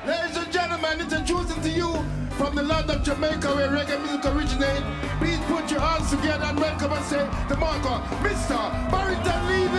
Ladies and gentlemen, introducing to you from the land of Jamaica where reggae music originates. Please put your hands together and welcome and say the marker, Mr. Barrington Levy.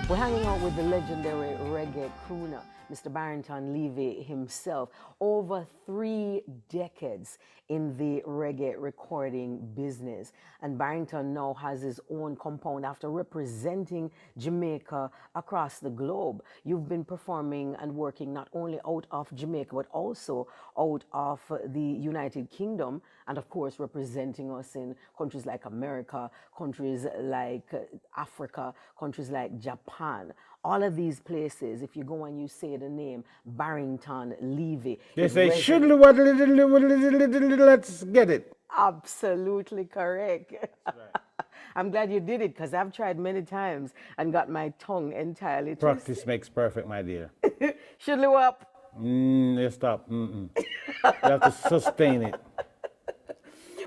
We're hanging out with the legendary reggae crooner, Mr. Barrington Levy himself. Over 3 decades in the reggae recording business. And Barrington now has his own compound after representing Jamaica across the globe. You've been performing and working not only out of Jamaica, but also out of the United Kingdom. And of course, representing us in countries like America, countries like Africa, countries like Japan. All of these places, if you go and you say the name Barrington Levy, they say, let's get it. Absolutely correct. Right. I'm glad you did it because I've tried many times and got my tongue entirely twisted. Practice makes perfect, my dear. Should up. Stop. You have to sustain it.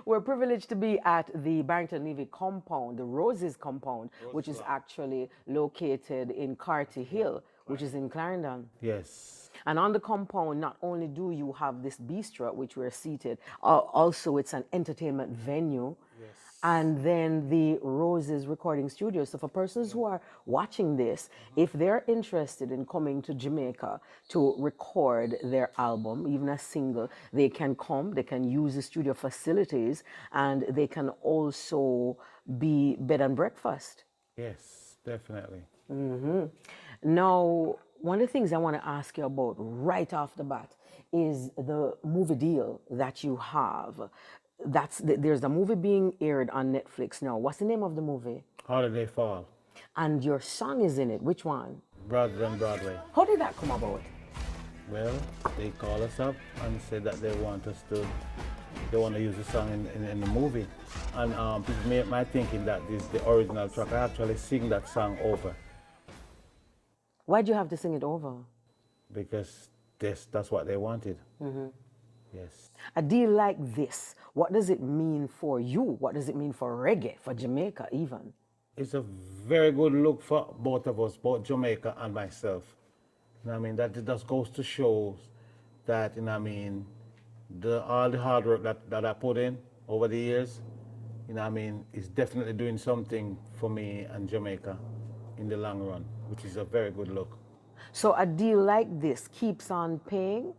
We're privileged to be at the Barrington Levy compound, the Roses compound, which is actually located in Carty Hill, which is in Clarendon. Yes. And on the compound, not only do you have this bistro, which we're seated, also it's an entertainment venue. Yes. And then the Roses recording studio. So for persons who are watching this, if they're interested in coming to Jamaica to record their album, even a single, they can come, they can use the studio facilities, and they can also be bed and breakfast. Yes, definitely. Mm-hmm. Now, one of the things I want to ask you about right off the bat is the movie deal that you have. There's a movie being aired on Netflix now. What's the name of the movie? Holiday Fall. And your song is in it. Which one? Broadway. Broadway. How did that come about? Well, they call us up and said that they want to use the song in the movie. And people might thinking that this is the original track. I actually sing that song over. Why'd you have to sing it over? Because that's what they wanted. Mm-hmm. Yes. A deal like this, what does it mean for you? What does it mean for reggae, for Jamaica even? It's a very good look for both of us, both Jamaica and myself. You know what I mean? That just goes to show that, you know what I mean, all the hard work that I put in over the years, you know what I mean, is definitely doing something for me and Jamaica in the long run, which is a very good look. So a deal like this keeps on paying?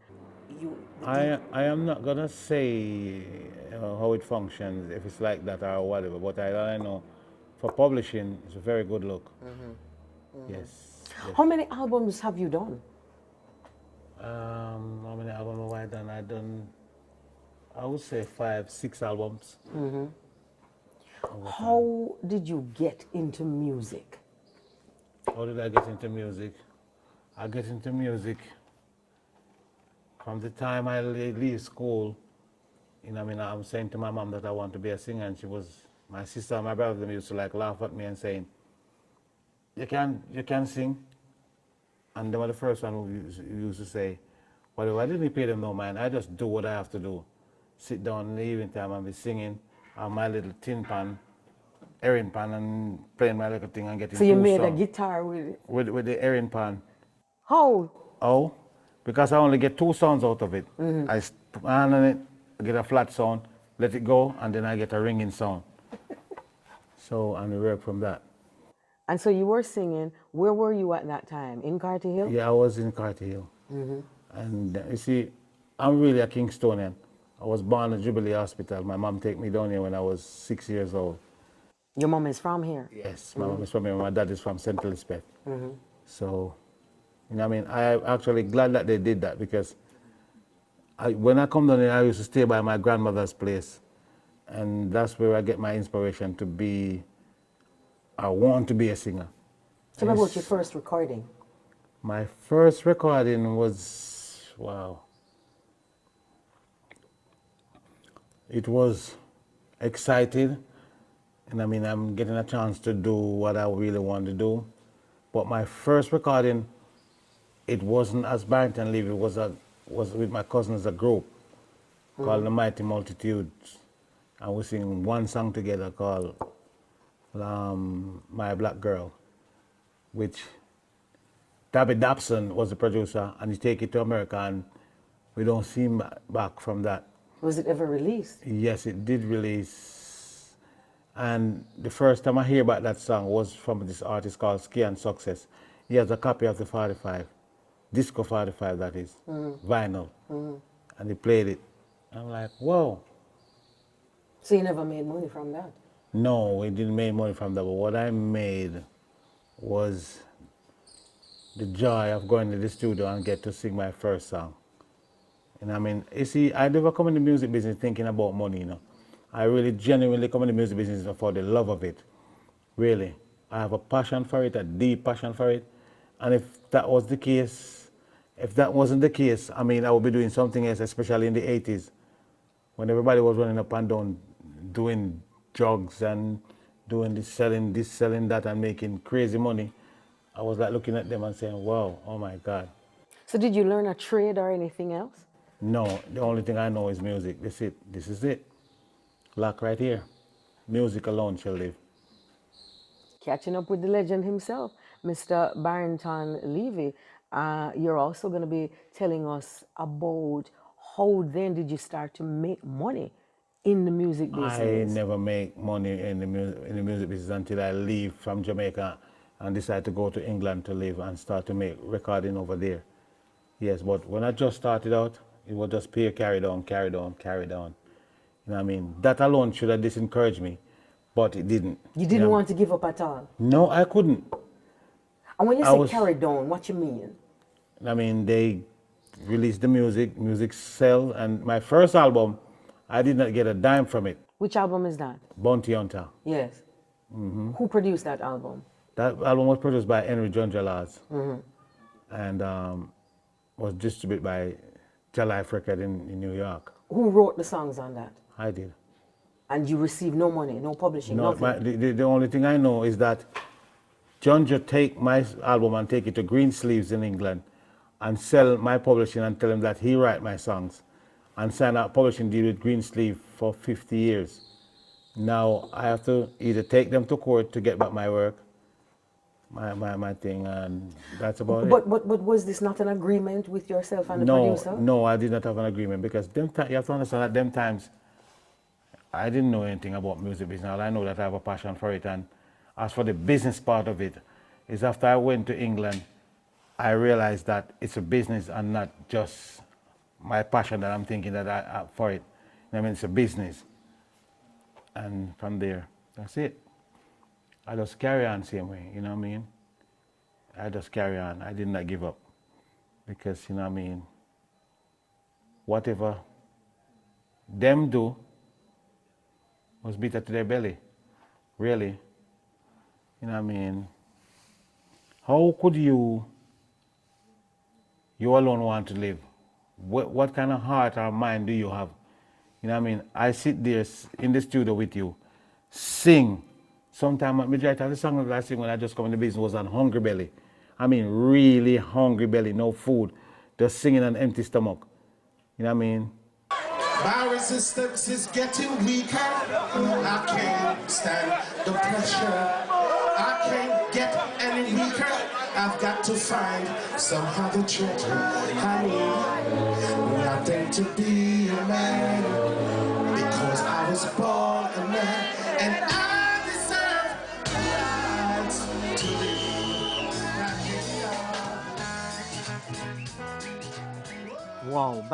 I am not gonna say how it functions, if it's like that or whatever, but I know for publishing, it's a very good look. Mm-hmm. Mm-hmm. Yes. How many albums have you done? How many albums have I done? I would say 5, 6 albums. Mm-hmm. How did you get into music? How did I get into music? I get into music from the time I leave school. You know, I mean, I'm saying to my mom that I want to be a singer, and my sister and my brother, them used to like laugh at me and saying, you can sing. And they were the first one who used to say, well, I didn't pay them no mind. I just do what I have to do. Sit down in the evening time and be singing on my little tin pan, herring pan, and playing my little thing and getting. So you made a guitar with it? With the herring pan. How? Oh, because I only get 2 sounds out of it. Mm-hmm. I put my hand on it, I get a flat sound, let it go, and then I get a ringing sound. So, and we work from that. And so you were singing. Where were you at that time? In Carty Hill? Yeah, I was in Carty Hill. Mm-hmm. And you see, I'm really a Kingstonian. I was born at Jubilee Hospital. My mom took me down here when I was 6 years old. Your mom is from here? Yes, my mom is from here. My dad is from St. Elizabeth. Mm-hmm. So, you know what I mean? I'm actually glad that they did that because when I come down here, I used to stay by my grandmother's place. And that's where I get my inspiration to be, I want to be a singer. Tell me about your first recording. My first recording was, wow. It was exciting. And I mean, I'm getting a chance to do what I really want to do. But my first recording, it wasn't as Barrington Levy, it was with my cousin as a group. called The Mighty Multitudes. And we sing one song together called My Black Girl, which Tabby Dobson was the producer, and he take it to America, and we don't see him back from that. Was it ever released? Yes, it did release. And the first time I hear about that song was from this artist called Ski and Success. He has a copy of the 45, Disco 45 that is, vinyl. And he played it. I'm like, whoa. So you never made money from that? No, we didn't make money from that, but what I made was the joy of going to the studio and get to sing my first song. And I mean, you see, I never come in the music business thinking about money, you know. I really genuinely come in the music business for the love of it. Really. I have a passion for it, a deep passion for it. And if that was the case, if that wasn't the case, I mean, I would be doing something else, especially in the 80s, when everybody was running up and down, doing drugs and doing this, selling that, and making crazy money. I was like looking at them and saying, wow, oh my God. So did you learn a trade or anything else? No, the only thing I know is music. That's it. This is it. Lock right here. Music alone shall live. Catching up with the legend himself, Mr. Barrington Levy. You're also going to be telling us about how then did you start to make money in the music business? I never make money in the music business until I leave from Jamaica and decide to go to England to live and start to make recording over there. Yes, but when I just started out, it was just pay, carried on. You know what I mean? That alone should have disencouraged me, but it didn't. You didn't want to give up at all? No, I couldn't. And when you say carried on, what you mean? I mean, they released the music sell, and my first album, I did not get a dime from it. Which album is that? Bounty Hunter. Yes. Who produced that album? That album was produced by Henry John Jalaz and was distributed by Jalife Record in New York. Who wrote the songs on that? I did. And you received no money, no publishing, No, nothing? the only thing I know is that John just take my album and take it to Greensleeves in England and sell my publishing and tell him that he write my songs and sign a publishing deal with Greensleeve for 50 years. Now I have to either take them to court to get back my work, my thing, and that's about it. But was this not an agreement with yourself and the producer? No, I did not have an agreement because you have to understand that them times I didn't know anything about music business. All I know that I have a passion for it, and as for the business part of it, is after I went to England, I realized that it's a business and not just my passion that I'm thinking that I for it. I mean, it's a business. And from there, that's it. I just carry on same way, you know what I mean? I just carry on. I did not give up. Because, you know what I mean, whatever them do was bitter to their belly, really. You know what I mean? How could you alone want to live? What kind of heart or mind do you have? You know what I mean? I sit there in the studio with you, sing. Sometimes majority of the songs that I sing when I just come in the business was on hungry belly. I mean, really hungry belly, no food, just singing on empty stomach. You know what I mean? My resistance is getting weaker. I can't stand the pressure. I can't get any weaker. I've got to find some other treasure. I need nothing to be a man, because I was born a man, and I deserve rights to live. Wow.